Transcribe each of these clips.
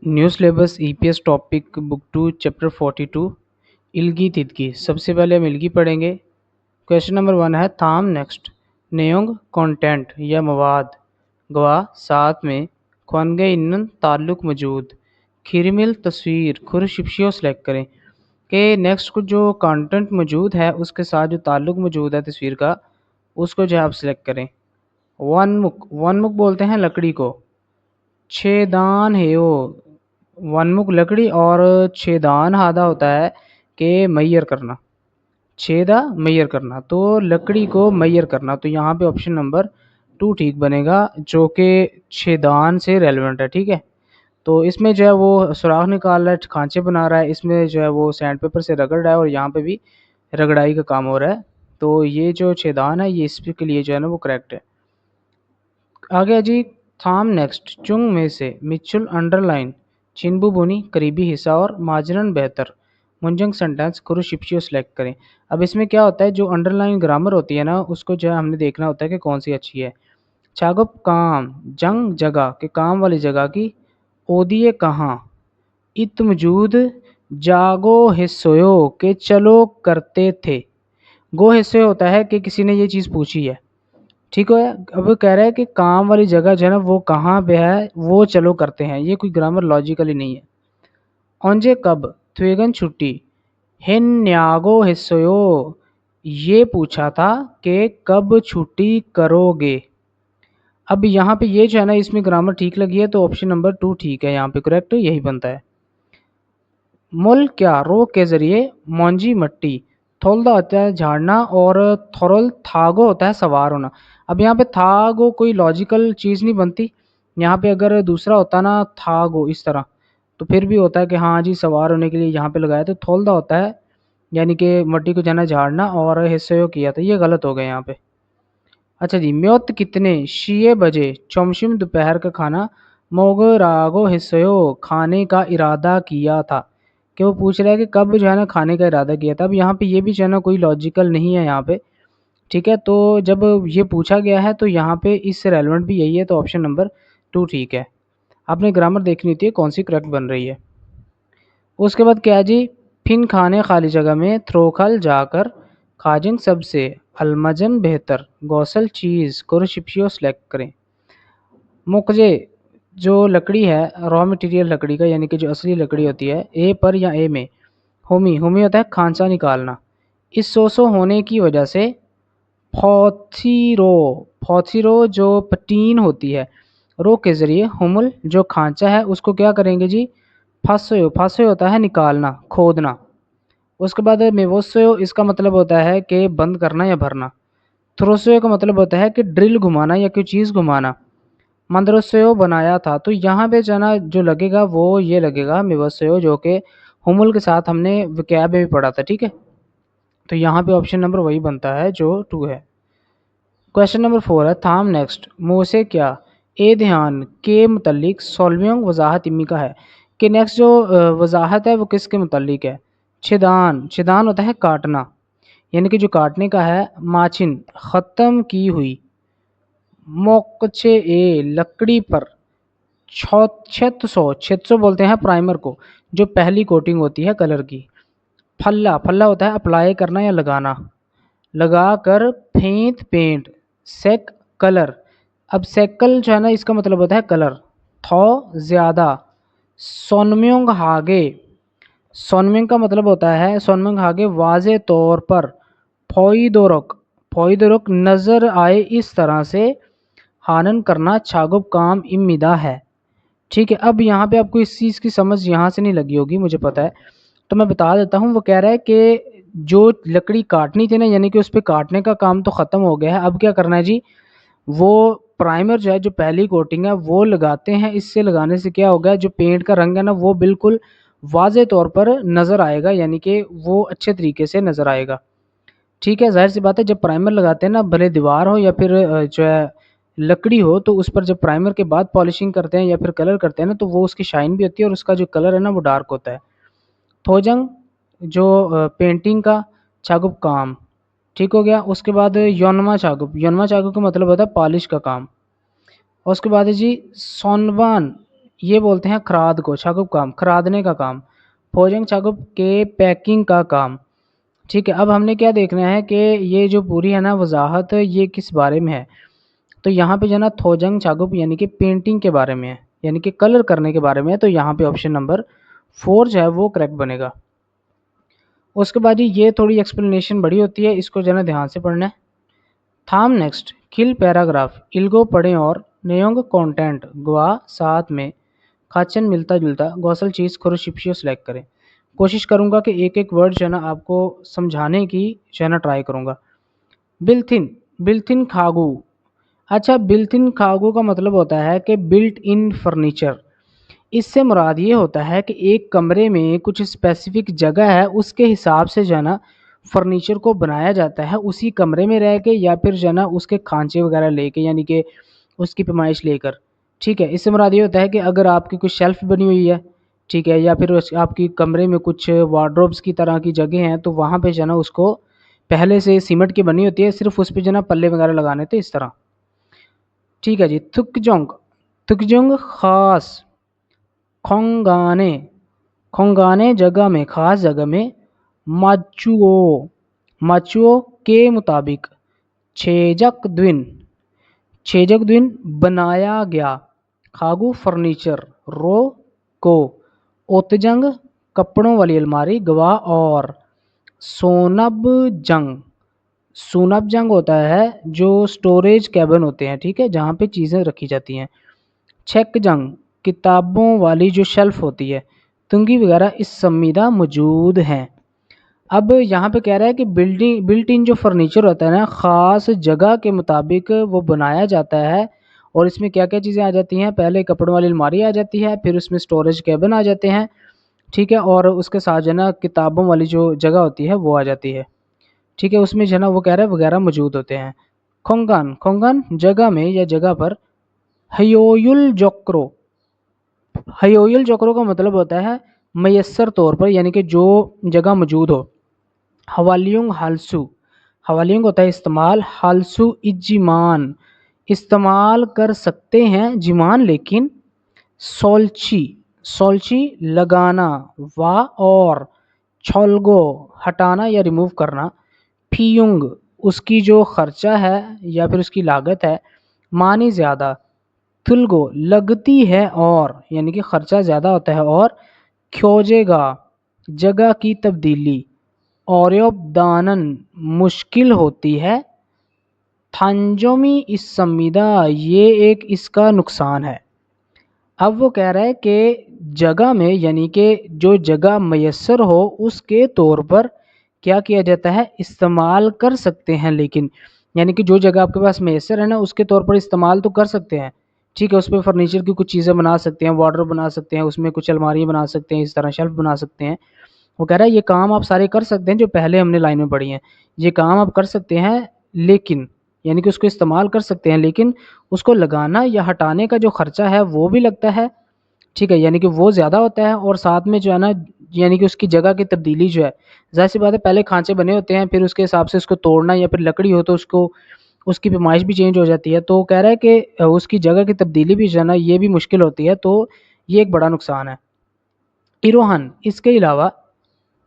New syllabus EPS topic book 2 chapter 42 इल्गी तिदगी। सबसे पहले हम इल्गी पढ़ेंगे। क्वेश्चन नंबर 1 है थाम नेक्स्ट नेयोंग कंटेंट या मवाद गवा साथ में ख्वानगे इन्नन ताल्लुक मौजूद खिरमिल तस्वीर खुर शिप्शियो सेलेक्ट करें कि नेक्स्ट को जो कंटेंट मौजूद है उसके साथ जो ताल्लुक मौजूद है तस्वीर का उसको जो है आप सेलेक्ट करें। वनमुख बोलते हैं लकड़ी को। छेदान है वो वनमुख लकड़ी और छेदान हादा होता है कि मैयर करना, छेदा मैयर करना, तो लकड़ी को मैयर करना। तो यहाँ पे ऑप्शन नंबर 2 ठीक बनेगा जो कि छेदान से रेलेवेंट है। ठीक है, तो इसमें जो है वो सुराख निकाल रहा है, खांचे बना रहा है, इसमें जो है वो सैंड पेपर से रगड़ रहा है और यहाँ पे भी रगड़ाई का काम हो रहा है। तो ये जो छेदान है ये इसके लिए जो है ना वो करेक्ट है। आगे जी थाम नेक्स्ट चुंग में से मिचुल अंडरलाइन चिन्बू बुनी करीबी हिस्सा और माजरन बेहतर मुंजंग सेंटेंस खुरु शिप्शियो सेलेक्ट करें। अब इसमें क्या होता है, जो अंडरलाइन ग्रामर होती है ना उसको जो है हमने देखना होता है कि कौन सी अच्छी है। चागुप काम जंग जगह के काम वाली जगह की ओदिए कहाँ इत मौजूद जागो हिस्सोयो के चलो करते थे। गो हिस्से होता है कि किसी ने ये चीज़ पूछी है। ठीक है, अब कह रहा है कि काम वाली जगह जो है ना वो कहाँ पे है, वो चलो करते हैं। ये कोई ग्रामर लॉजिकली नहीं है। ओंजे कब थ्वेगन छुट्टी हिन न्यागो हिस्सोयो ये पूछा था कि कब छुट्टी करोगे। अब यहाँ पे ये जो है ना इसमें ग्रामर ठीक लगी है तो ऑप्शन नंबर 2 ठीक है, यहाँ पे करेक्ट यही बनता है। मुल क्या रो के जरिए मौंजी मट्टी थोलदा होता है झाड़ना और थोरल थागो होता है सवार होना। अब यहाँ पे थागो कोई लॉजिकल चीज़ नहीं बनती। यहाँ पे अगर दूसरा होता ना थागो इस तरह तो फिर भी होता है कि हाँ जी सवार होने के लिए यहाँ पे लगाया, तो थोलदा होता है यानी कि मट्टी को जाना झाड़ना और हिस्से किया, तो ये गलत हो गया यहाँ पे। अच्छा जी म्योत कितने शीए बजे चौमशिम दोपहर का खाना मोग रागो हिस्सो खाने का इरादा किया था। कि वो पूछ रहा है कि कब जो है ना खाने का इरादा किया था। अब यहाँ पे ये भी जो है ना कोई लॉजिकल नहीं है यहाँ पे। ठीक है, तो जब ये पूछा गया है तो यहाँ पे इससे रेलेवेंट भी यही है, तो ऑप्शन नंबर 2 ठीक है। आपने ग्रामर देखनी होती है कौन सी करेक्ट बन रही है। उसके बाद क्या जी फिन खाने खाली जगह में थ्रोखल जाकर खाजिंग सबसे अलमजन बेहतर गौसल चीज़ कुरशिप्शियो सेलेक्ट करें। मुकजे जो लकड़ी है रॉ मटेरियल लकड़ी का यानी कि जो असली लकड़ी होती है ए पर या ए में होमी होमी होता है खांचा निकालना। इस सोसो होने की वजह से फॉथीरो फॉथीरो जो पटीन होती है रो के ज़रिए हुमुल जो खांचा है उसको क्या करेंगे जी फासो फासो होता है निकालना खोदना। उसके बाद मेवोसो इसका मतलब होता है कि बंद करना या भरना। थ्रोसो का मतलब होता है कि ड्रिल घुमाना या कोई चीज़ घुमाना। मंद्रसयो बनाया था, तो यहाँ पे जो ना जो लगेगा वो ये लगेगा मेवसयो जो कि हुमुल के साथ हमने विकैब में भी पढ़ा था। ठीक है, तो यहाँ पे ऑप्शन नंबर वही बनता है जो 2 है। क्वेश्चन नंबर 4 है थाम नेक्स्ट मुँह से क्या ए ध्यान के मुतलिक सॉल्विंग वजाहत इमी का है कि नेक्स्ट जो वजाहत है वो किसके मुतलिक है। छिदान छिदान होता है काटना यानी कि जो काटने का है। माचिन ख़त्म की हुई मोकचे ए लकड़ी पर 600 बोलते हैं प्राइमर को जो पहली कोटिंग होती है कलर की। फल्ला फल्ला होता है अप्लाई करना या लगाना लगा कर फेंट पेंट सेक कलर। अब सेकल जो है ना इसका मतलब होता है कलर। थौ ज़्यादा सोनम्योंग हागे सोनम्योंग का मतलब होता है सोनम्योंग हागे वाजे तौर पर फोइदोरक नज़र आए इस तरह से हानन करना छागुब काम इम्मिदा है। ठीक है, अब यहाँ पे आपको इस चीज़ की समझ यहाँ से नहीं लगी होगी मुझे पता है, तो मैं बता देता हूँ। वो कह रहा है कि जो लकड़ी काटनी थी ना यानी कि उस पर काटने का काम तो ख़त्म हो गया है, अब क्या करना है जी वो प्राइमर जो है जो पहली कोटिंग है वो लगाते हैं। इससे लगाने से क्या होगा जो पेंट का रंग है ना वो बिल्कुल वाज़े तौर पर नज़र आएगा यानी कि वो अच्छे तरीके से नज़र आएगा। ठीक है, ज़ाहिर सी बात है जब प्राइमर लगाते हैं ना भले दीवार हो या फिर जो है लकड़ी हो, तो उस पर जब प्राइमर के बाद पॉलिशिंग करते हैं या फिर कलर करते हैं ना तो वो उसकी शाइन भी होती है और उसका जो कलर है ना वो डार्क होता है। थोजंग जो पेंटिंग का चागुप काम ठीक हो गया। उसके बाद योनमा चागुप का मतलब होता है पॉलिश का काम। और उसके बाद है जी सोनवान ये बोलते हैं खराद को, छागुप काम, खरादने का काम। फोजंग छागुप के पैकिंग का काम। ठीक है, अब हमने क्या देखना है कि ये जो पूरी है ना वजाहत ये किस बारे में है। तो यहाँ पे जो है ना थोजंग छागुप यानी कि पेंटिंग के बारे में है, यानी कि कलर करने के बारे में है। तो यहाँ पे ऑप्शन नंबर 4 जो है वो करेक्ट बनेगा। उसके बाद ये थोड़ी एक्सप्लेनेशन बड़ी होती है, इसको जो है ना ध्यान से पढ़ना है। थाम नेक्स्ट किल पैराग्राफ इल्गो पढ़ें और नेयोंग कंटेंट गुआ साथ में खाचन मिलता जुलता गौसल चीज़ खुरशिप्शियो सेलेक्ट करें। कोशिश करूँगा कि एक एक वर्ड जो है ना आपको समझाने की जो है ना ट्राई करूँगा। बिल्थिन, बिल्थिन खागू। अच्छा, बिल्थिन खागू का मतलब होता है कि बिल्ट इन फर्नीचर। इससे मुराद ये होता है कि एक कमरे में कुछ स्पेसिफिक जगह है, उसके हिसाब से जो है ना फर्नीचर को बनाया जाता है उसी कमरे में रह के, या फिर जो है ना उसके खांचे वगैरह लेके, यानी कि उसकी पैमाइश लेकर। ठीक है, इससे मुराद ये होता है कि अगर आपकी कुछ शेल्फ बनी हुई है, ठीक है, या फिर आपकी कमरे में कुछ वार्डरोब्स की तरह की जगह हैं, तो वहाँ पे जो है ना उसको पहले से सीमेंट की बनी होती है, सिर्फ उस पर जो है ना पल्ले वगैरह लगाने थे इस तरह। ठीक है जी। थुकजोंग, थुकजोंग खास। खोंगाने, खोंगाने जगह में, खास जगह में। माचुओ, माचुओ के मुताबिक। छेजक द्विन, छेजक द्विन बनाया गया। खागू फर्नीचर, रो को। ओतजंग कपड़ों वाली अलमारी, गवा और। सोनब जंग, सोनब जंग होता है जो स्टोरेज कैबिन होते हैं, ठीक है, जहाँ पे चीज़ें रखी जाती हैं। छेक जंग किताबों वाली जो शेल्फ होती है। तुंगी वगैरह इस संविदा मौजूद हैं। अब यहाँ पे कह रहा है कि बिल्ट इन जो फर्नीचर होता है ना, ख़ास जगह के मुताबिक वो बनाया जाता है। और इसमें क्या क्या चीज़ें आ जाती हैं, पहले कपड़ों वाली अलमारी आ जाती है, फिर उसमें स्टोरेज कैबिन आ जाते हैं, ठीक है, और उसके साथ जो है ना किताबों वाली जो जगह होती है वो आ जाती है। ठीक है, उसमें जो है ना वो कह रहा है वगैरह मौजूद होते हैं। खोंगान, खोंगान जगह में या जगह पर। हयोयुल जोक्रो, हयोयुल जोक्रो का मतलब होता है मयस्सर तौर पर, यानी कि जो जगह मौजूद हो। हवालियुंग हालसू, हवालियुंग होता है इस्तेमाल, हालसू इज्जिमान इस्तेमाल कर सकते हैं जिमान लेकिन। सोल्ची, सोल्ची लगाना वा और। छोलगो हटाना या रिमूव करना। फीयुंग उसकी जो खर्चा है या फिर उसकी लागत है। मानी ज़्यादा। तुलगो लगती है और, यानी कि खर्चा ज़्यादा होता है और। ख्योजेगा जगह की तब्दीली। औरयोबदानन मुश्किल होती है। थांजोमी इस संविदा ये एक इसका नुकसान है। अब वो कह रहा है कि जगह में, यानी कि जो जगह मैसर हो उसके तौर पर क्या किया जाता है, इस्तेमाल कर सकते हैं लेकिन, यानी कि जो जगह आपके पास मैसर है ना उसके तौर पर इस्तेमाल तो कर सकते हैं। ठीक है, उस पर फर्नीचर की कुछ चीज़ें बना सकते हैं, वार्डरोब बना सकते हैं, उसमें कुछ अलमारियाँ बना सकते हैं, इस तरह शेल्फ बना सकते हैं। वो कह रहा है ये काम आप सारे कर सकते हैं जो पहले हमने लाइन में पढ़ी हैं, ये काम आप कर सकते हैं लेकिन, यानी कि उसको इस्तेमाल कर सकते हैं लेकिन उसको लगाना या हटाने का जो खर्चा है वो भी लगता है। ठीक है, यानी कि वो ज़्यादा होता है, और साथ में जो है ना, यानी कि उसकी जगह की तब्दीली जो है, ज़ाहिर सी बात है पहले खांचे बने होते हैं, फिर उसके हिसाब से उसको तोड़ना, या फिर लकड़ी हो तो उसको उसकी पैमाइश भी चेंज हो जाती है। तो कह रहा है कि उसकी जगह की तब्दीली भी जो है ना ये भी मुश्किल होती है, तो ये एक बड़ा नुकसान है। इरोहन इसके अलावा।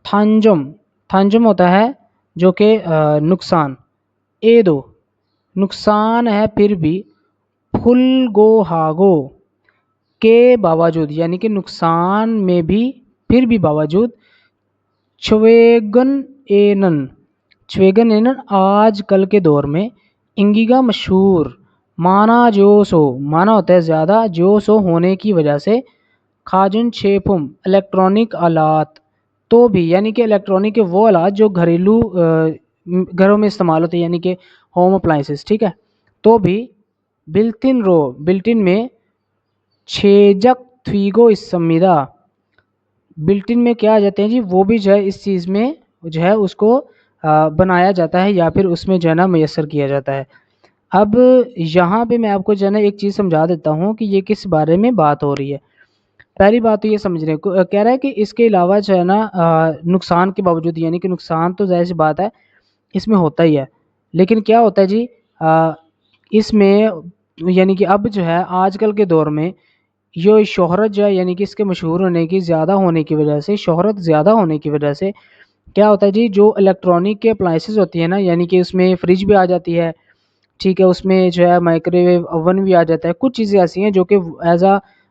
थांजम, थांजम होता है जो कि नुकसान। ए दो नुकसान है फिर भी। फुलगोहागो के बावजूद, यानी कि नुकसान में भी फिर भी बावजूद। च्वेगन एनन, च्वेगन एनन आजकल के दौर में। इंगिगा मशहूर। माना जो सो, माना होता है ज़्यादा, जो सो होने की वजह से। खाजुन छेपुम इलेक्ट्रॉनिक आलात, तो भी, यानी कि इलेक्ट्रॉनिक के वो आलात जो घरेलू घरों में इस्तेमाल होते हैं, यानी कि होम अप्लाइंसेस, ठीक है, तो भी। बिल्टिन रो, बिल्टिन में। छेजक थ्वीगो इस संविदा, बिल्टिन में क्या आ जाते हैं जी, वो भी जो है इस चीज़ में जो है उसको बनाया जाता है या फिर उसमें जो है ना मैसर किया जाता है। अब यहाँ पे मैं आपको जो है ना एक चीज़ समझा देता हूँ कि ये किस बारे में बात हो रही है। पहली बात तो ये समझने को कह रहा है कि इसके अलावा जो है ना नुकसान के बावजूद, यानी कि नुकसान तो ज़ाहिर सी बात है इसमें होता ही है, लेकिन क्या होता है जी इसमें, यानी कि अब जो है आजकल के दौर में یہ شہرت جو ہے یعنی کہ اس کے مشہور ہونے کی زیادہ ہونے کی وجہ سے، شہرت زیادہ ہونے کی وجہ سے کیا ہوتا ہے جی، جو الیکٹرانک کے اپلائنسز ہوتی ہیں نا، یعنی کہ اس میں فریج بھی آ جاتی ہے، ٹھیک ہے، اس میں جو ہے مائکرو ویو اوون بھی آ جاتا ہے، کچھ چیزیں ایسی ہیں جو کہ ایز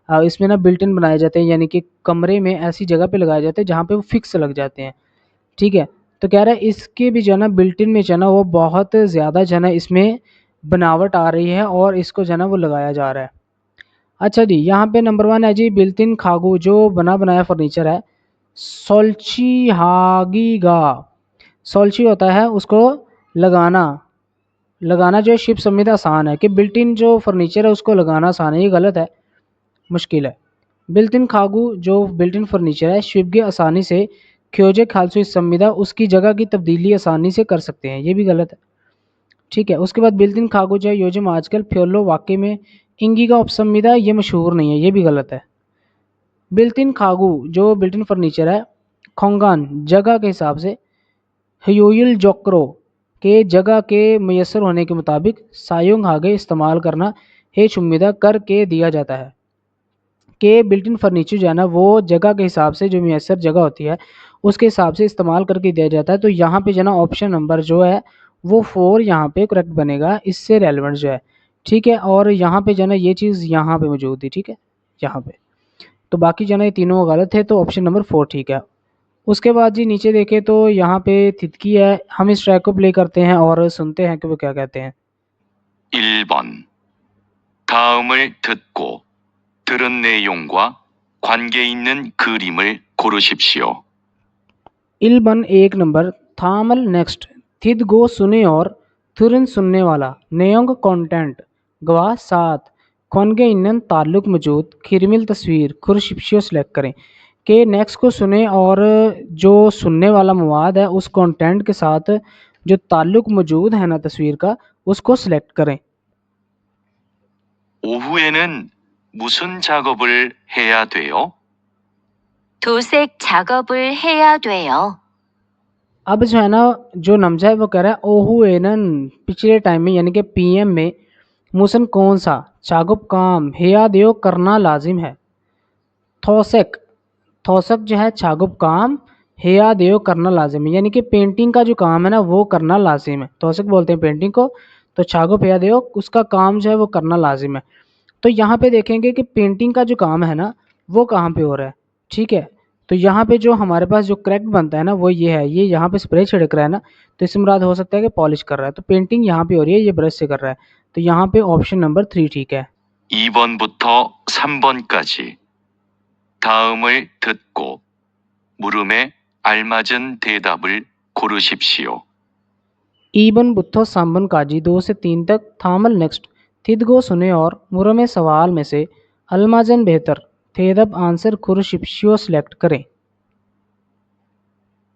اس میں نا بلٹ ان بنائے جاتے ہیں، یعنی کہ کمرے میں ایسی جگہ پہ لگائے جاتے ہیں جہاں پہ وہ فکس لگ جاتے ہیں، ٹھیک ہے۔ تو کہہ رہا ہے اس کے بھی جو ہے نا بلٹ ان میں جو ہے نا وہ بہت زیادہ جو ہے نا اس میں بناوٹ آ رہی ہے اور اس کو جو ہے نا وہ لگایا جا رہا ہے۔ اچھا جی، یہاں پہ نمبر 1 ہے جی بلٹ ان کھاگو، جو بنا بنایا فرنیچر ہے، سولچی ہاگی گا۔ سولچی ہوتا ہے اس کو لگانا جو ہے شپ سمیت آسان ہے، کہ بلٹ ان جو فرنیچر ہے اس کو لگانا آسان ہے، یہ غلط ہے، مشکل ہے۔ بلٹ ان کھاگو جو بلٹ ان فرنیچر ہے شپ کے آسانی سے کھوجے کھالسو سمیدہ اس کی جگہ کی تبدیلی آسانی سے کر سکتے ہیں، یہ بھی غلط ہے، ٹھیک ہے۔ اس کے بعد بلٹ ان کھاگو جو ہے یوجم آج کل فیولو واقع میں انگی کا اپسمیدہ، یہ مشہور نہیں ہے، یہ بھی غلط ہے۔ بلٹ ان کھاگو جو بلٹ ان فرنیچر ہے کھونگان جگہ کے حساب سے ہیوئل جوکرو کے جگہ کے میسر ہونے کے مطابق سایونگ آگے استعمال کرنا ہے شمیدہ کر کے دیا جاتا ہے، کہ بلٹ ان فرنیچر جو ہے نا وہ جگہ کے حساب سے جو میسر جگہ ہوتی ہے اس کے حساب سے استعمال کر کے دیا جاتا ہے۔ تو یہاں پہ جو ہے نا آپشن نمبر جو ہے وہ 4 یہاں پہ کریکٹ بنے گا، اس سے ریلیونٹ جو ہے، ٹھیک ہے۔ اور یہاں پہ جو ہے نا یہ چیز یہاں پہ موجود تھی، ٹھیک ہے، یہاں پہ، تو باقی جو ہے نا یہ تینوں غلط ہے، تو آپشن نمبر 4 ٹھیک ہے۔ اس کے بعد جی نیچے دیکھیں تو یہاں پہ تھتکی ہے، ہم اس ٹریک کو پلے کرتے ہیں اور سنتے ہیں کہ وہ کیا کہتے ہیں۔ 1번 다음을 듣고 들은 내용과 관계 있는 그림을 고르십시오. 1 نمبر تھامل نیکسٹ تھد گو سنے اور تھرن سننے والا نیونگ کانٹینٹ گواہ 7 کونگے انن تعلق موجود کھرمل تصویر خرشپشیو سلیکٹ کریں، کہ نیکسٹ کو سنیں اور جو سننے والا مواد ہے اس کانٹینٹ کے ساتھ جو تعلق موجود ہے نا تصویر کا اس کو سلیکٹ کریں۔ 오후에는 무슨 작업을 해야 돼요? 도색 작업을 해야 돼요. اب جو ہے نا جو نمزہ ہے وہ کہہ رہا ہے اوہو اینن پچھلے ٹائم میں یعنی کہ پی ایم میں موسن کون سا چاگب کام ہیا دیو کرنا لازم ہے۔ تھوسک جو ہے چاگب کام ہیا دیو کرنا لازم ہے، یعنی کہ پینٹنگ کا جو کام ہے نا وہ کرنا لازم ہے، تھوسک بولتے ہیں پینٹنگ کو، تو چاگب ہیا دیو اس کا کام جو ہے وہ کرنا لازم ہے۔ تو یہاں پہ دیکھیں گے کہ پینٹنگ کا جو کام ہے نا وہ کہاں پہ ہو رہا ہے، ٹھیک ہے۔ تو یہاں پہ جو ہمارے پاس جو کریکٹ بنتا ہے نا وہ یہ ہے، یہ یہاں پہ اسپرے چھڑک رہا ہے نا، تو اس سے مراد ہو سکتا ہے کہ پالش کر رہا ہے، تو پینٹنگ یہاں پہ ہو رہی ہے، یہ برش سے کر رہا ہے، تو یہاں پہ آپشن نمبر 3 ٹھیک ہے۔ 2번부터 3번까지 다음을 듣고 물음에 알맞은 대답을 고르십시오. ایبن بتھو سامبن کاجی 2 سے 3 تک تھامل نیکسٹ تھدگو سنے اور مرم سوال میں سے المازن بہتر تھیدب آنسر خرشپشیو سلیکٹ کریں۔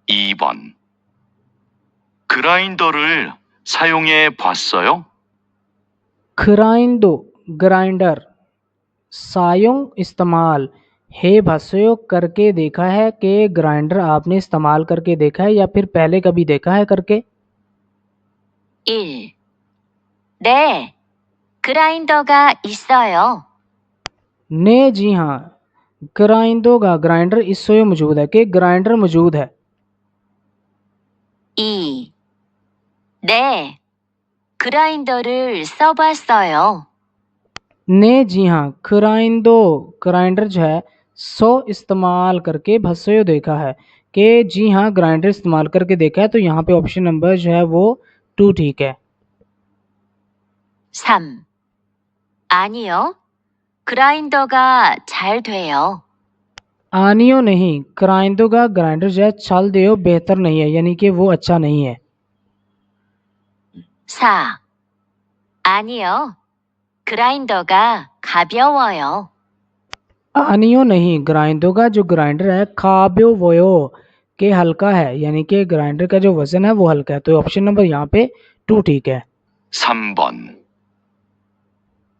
2번 그라인더를 사용해 봤어요? کھرائندو گرائنڈر سایونگ استعمال ہے بھسیو کر کے دیکھا ہے، کہ گرائنڈر آپ نے استعمال کر کے دیکھا ہے یا پھر پہلے کبھی دیکھا ہے کر کے۔ 1. 네, 그라인더가 있어요. نے جی ہاں، گرائندو کا گرائنڈر اس سے موجود ہے، کہ گرائنڈر موجود ہے۔ 2. 네, 그라인더를 써봤어요. نے جی ہاں، کھرائندو گرائنڈر جو ہے سو استعمال کر کے بھسیو دیکھا ہے، کہ جی ہاں گرائنڈر استعمال کر کے دیکھا ہے، تو یہاں پہ آپشن نمبر جو ہے وہ 2 ٹھیک ہے۔ 3. 아니요, 그라인더가 잘 돼요. آنیو نہیں، کرائندو کا گرائنڈر جو ہے چل دیو بہتر نہیں ہے، یعنی کہ وہ اچھا نہیں ہے۔ 4. 아니요, 그라인더가 가벼워요. آنیو نہیں، گرائندو کا جو گرائنڈر ہے کھابیو ویو کہ ہلکا ہے، یعنی کہ گرائنڈر کا جو وزن ہے وہ ہلکا ہے، تو آپشن نمبر یہاں پہ 2 ٹھیک ہے۔ 3번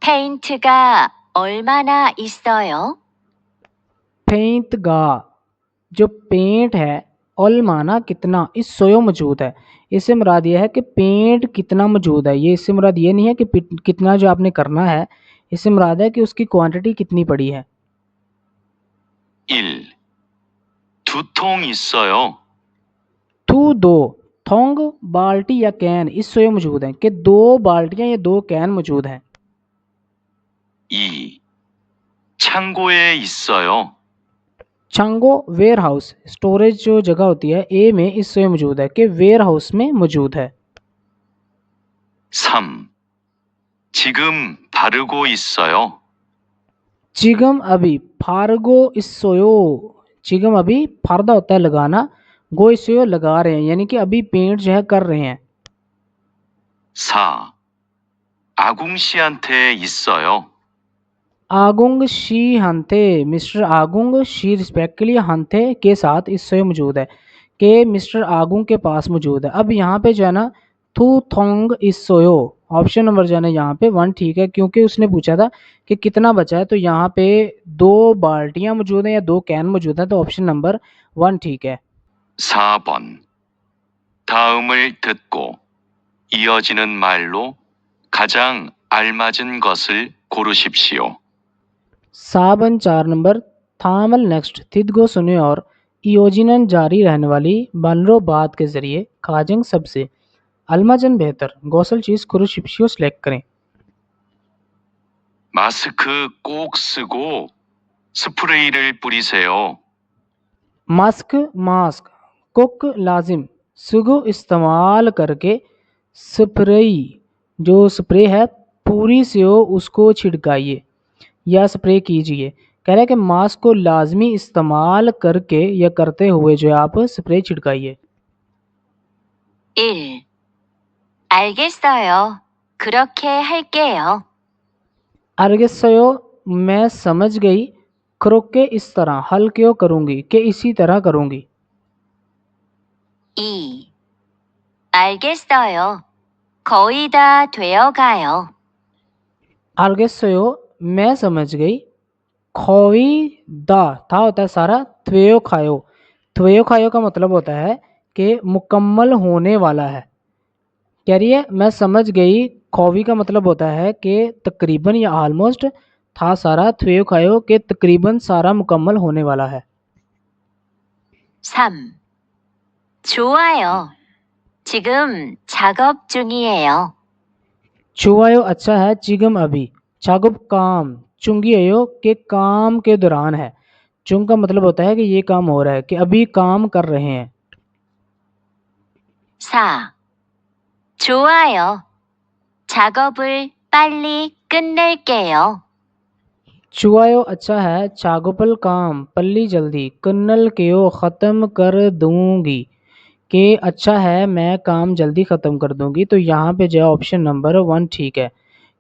페인트가 얼마나 있어요? پینت گا جو پینٹ ہے المانا کتنا، اس سویو موجود ہے، اس سے مراد یہ ہے کہ پینٹ کتنا موجود ہے، یہ اس سے مراد یہ نہیں ہے کہ کتنا جو آپ نے کرنا ہے، اس سے مراد ہے کہ اس کی کوانٹٹی کتنی پڑی ہے۔ 1. 두 통 있어요. टू दो, थोंग बाल्टी या कैन इस सोए मौजूद हैं कि दो बाल्टियां या दो कैन मौजूद हैं। 2. 창고에 있어요. चांगो वेयर हाउस स्टोरेज जो जगह होती है ए में इस सोए मौजूद है कि वेयर हाउस में मौजूद है। 3. 지금 바르고 있어요. चिगम अभी, फारगो इस सोयो, चिगम अभी फारदा होता है लगाना, गो इस सोयो लगा रहे हैं यानी कि अभी पेंट जो है कर रहे हैं। 4. 아궁 씨한테 있어요. आगुंग शी हंथे, मिस्टर आगुंग शी रिस्पेक्ट के लिए हंथे के साथ इस सोयो मौजूद है कि मिस्टर आगुंग के पास मौजूद है। अब यहाँ पे जो है ना थू थोंग इस सोयो, ऑप्शन नंबर जो है ना यहाँ पे 1 ठीक है क्योंकि उसने पूछा था कि कितना बचा है, तो यहाँ पे 2 बाल्टियां मौजूद हैं या 2 कैन मौजूद हैं, तो ऑप्शन नंबर 1 ठीक है। 4번. 다음을 듣고 이어지는 말로 가장 알맞은 것을 고르십시오. 4 नंबर, थामल नेक्स्ट थिदगो सुने और इयोजिनन जारी रहने वाली बनरो बात के जरिए खाजंग सबसे अलमाजन बेहतर गौसल चीज कुरुशिप्शियो सेलेक्ट करें। 마스크 꼭 쓰고 스프레이를 뿌리세요. मास्क मास्क, कुक लाजिम, सुगु इस्तेमाल करके, स्प्रेई जो स्प्रे है पूरी से हो उसको छिड़काइए या स्प्रे कीजिए। कह रहा है कि मास्क को लाजमी इस्तेमाल करके या करते हुए जो है आप स्प्रे छिड़काइए। 1. 알겠어요. 그렇게 할게요. अर्गेसयो मैं समझ गई, क्रोके इस तरह, हल क्यों करूँगी कि इसी तरह करूँगी। 2. 알겠어요. 거의 다 되어가요. अर्गेसयो मैं समझ गई, खोई दा था होता है सारा, त्वेयो खायो, त्वेयो खायो का मतलब होता है कि मुकम्मल होने वाला है। कह रही है मैं समझ गई, खोवी का मतलब होता है कि तकरीबन या ऑलमोस्ट, था सारा, त्वेयो खायो कि तकरीबन सारा मुकम्मल होने वाला है। 3. 좋아요. 지금 작업 중이에요. चुवायो अच्छा है, चिगम अभी, छागुब काम, चुंगियो के काम के दौरान है। चुंग का मतलब होता है कि ये काम हो रहा है, कि अभी काम कर रहे हैं। 4. 좋아요. 작업을 빨리 끝낼게요. चुवायो अच्छा है, छागुपल काम, पल्ली जल्दी, कन्नल केओ ख़त्म कर दूंगी, कि अच्छा है मैं काम जल्दी ख़त्म कर दूंगी। तो यहाँ पे जो है ऑप्शन नंबर 1 ठीक है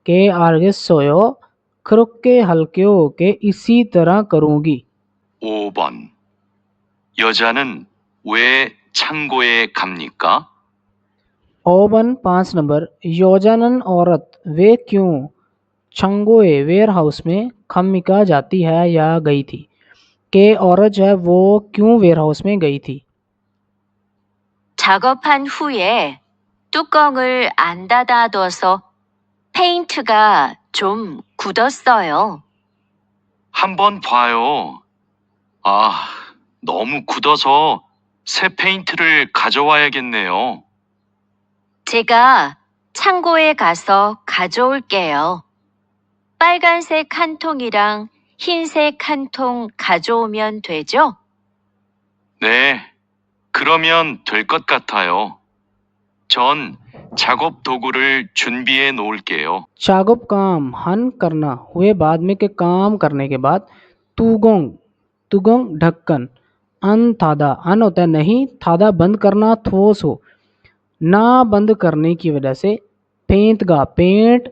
कि आगे सोयो 크롭게 할게요 के इसी तरह करूंगी। 5번. 여자는 왜 창고에 갑니까? 5 नंबर, योजानन औरत वे क्यों छंगोए वेयर हाउस में खमिका जाती है या गई थी, कि औरत जो है वो क्यों वेयर हाउस में गई थी। 작업한 후에 뚜껑을 안 닫아둬서 페인트가 좀 굳었어요. 한번 봐요. 아, 너무 굳어서 새 페인트를 가져와야겠네요. 제가 창고에 가서 가져올게요. 빨간색 한 통이랑 흰색 한 통 가져오면 되죠? 네, 그러면 될 것 같아요. 전 작업 도구를 준비해 놓을게요. चागुप काम हन करना हुए बाद में के काम करने के बाद, तुगोंग तुगोंग ढक्कन, अन थादा, अन होता है नहीं, थादा बंद करना, ठोस हो, ना बंद करने की वजह से, पेंट गा पेंट,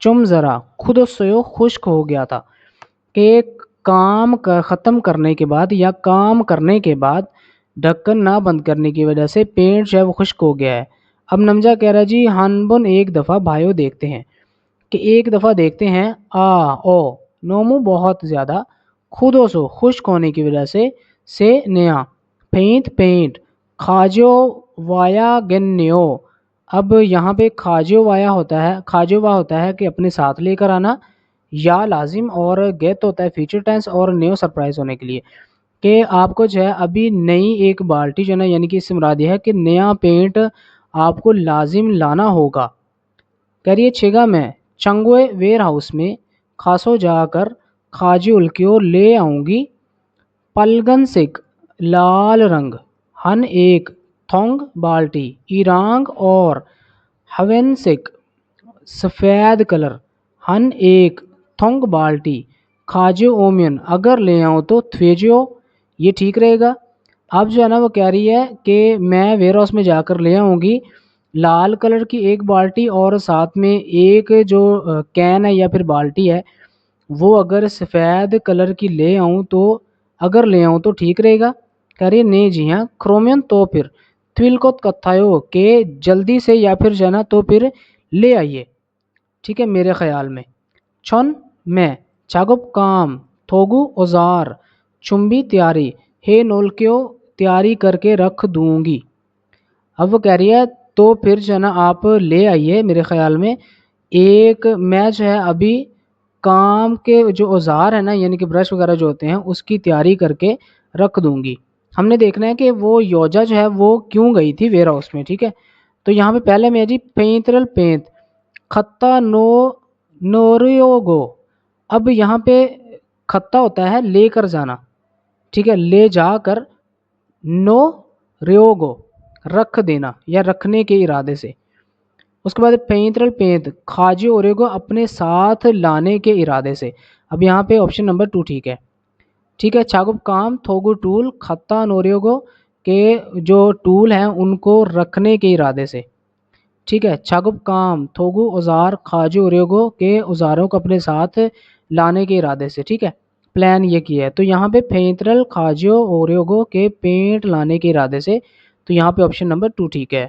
चुम ज़रा खुद सोयो खुश्क हो गया था, कि काम का ख़त्म करने के बाद या काम करने के बाद ढक्कन ना बंद करने की वजह से पेंट जो है वो खुश्क हो गया है। अब नमजा कह रहा है जी हानबुन एक दफ़ा भाइयों देखते हैं, कि एक दफ़ा देखते हैं, आ ओ नोमू बहुत ज़्यादा, खुदों सो खुश्क होने की वजह से नया, पेंट पेंट, खाजो वाया गन्यो। अब यहाँ पे खाजो वाया होता है, खाजो वा होता है कि अपने साथ लेकर आना, یا لازم اور گیت ہوتا ہے فیوچر ٹینس اور نیو سرپرائز ہونے کے لیے کہ آپ کو جو ہے ابھی نئی ایک بالٹی جو ہے نا یعنی کہ اس سے مراد یہ ہے کہ نیا پینٹ آپ کو لازم لانا ہوگا. کہہ رہی ہے چھگا میں چنگوئے ویئر ہاؤس میں خاصو جا کر کھاجی الکیو لے آؤں گی پلگن سک لال رنگ ہن ایک تھونگ بالٹی ایرانگ اور ہوین سک سفید کلر ہن ایک تھونگ بالٹی کھاجو اومین اگر لے آؤں تو تھویجو یہ ٹھیک رہے گا. اب جو ہے نا وہ کہہ رہی ہے کہ میں ویئر ہاؤس میں جا کر لے آؤں گی لال کلر کی ایک بالٹی اور ساتھ میں ایک جو کین ہے یا پھر بالٹی ہے وہ اگر سفید کلر کی لے آؤں تو ٹھیک رہے گا. کہہ رہی ہے نہیں جی ہاں کرومین تو پھر تھویل کو کتھایو کہ جلدی سے یا پھر جو ہے نا تو پھر لے آئیے. ٹھیک ہے میرے خیال میں. چھن میں چاگپ کام تھوگو اوزار چمبی تیاری ہے نولکیو تیاری کر کے رکھ دوں گی. اب وہ کہہ رہی ہے تو پھر جو ہے نا آپ لے آئیے میرے خیال میں ایک میں جو ہے ابھی کام کے جو اوزار ہیں نا یعنی کہ برش وغیرہ جو ہوتے ہیں اس کی تیاری کر کے رکھ دوں گی. ہم نے دیکھنا ہے کہ وہ یوجا جو ہے وہ کیوں گئی تھی ویئر ہاؤس میں. ٹھیک ہے تو یہاں پہ پہلے میں جی پینترل پینت خطہ نوریوگو. اب یہاں پہ خطہ ہوتا ہے لے کر جانا. ٹھیک ہے لے جا کر نو ریوگو رکھ دینا یا رکھنے کے ارادے سے. اس کے بعد پینترل پینت کھاجی اوریگو اپنے ساتھ لانے کے ارادے سے. اب یہاں پہ آپشن نمبر 2 ٹھیک ہے. ٹھیک ہے چاگپ کام تھوگو ٹول خطہ نوریوگو کے جو ٹول ہیں ان کو رکھنے کے ارادے سے. ٹھیک ہے چاگپ کام تھوگو اوزار کھاجی اوریگو کے اوزاروں کو اپنے ساتھ لانے کے ارادے سے. ٹھیک ہے پلان یہ کیا ہے تو یہاں پہ پینترل کھاجیو اوریوگو کے پینٹ لانے کے ارادے سے. تو یہاں پہ آپشن نمبر 2 ٹھیک ہے.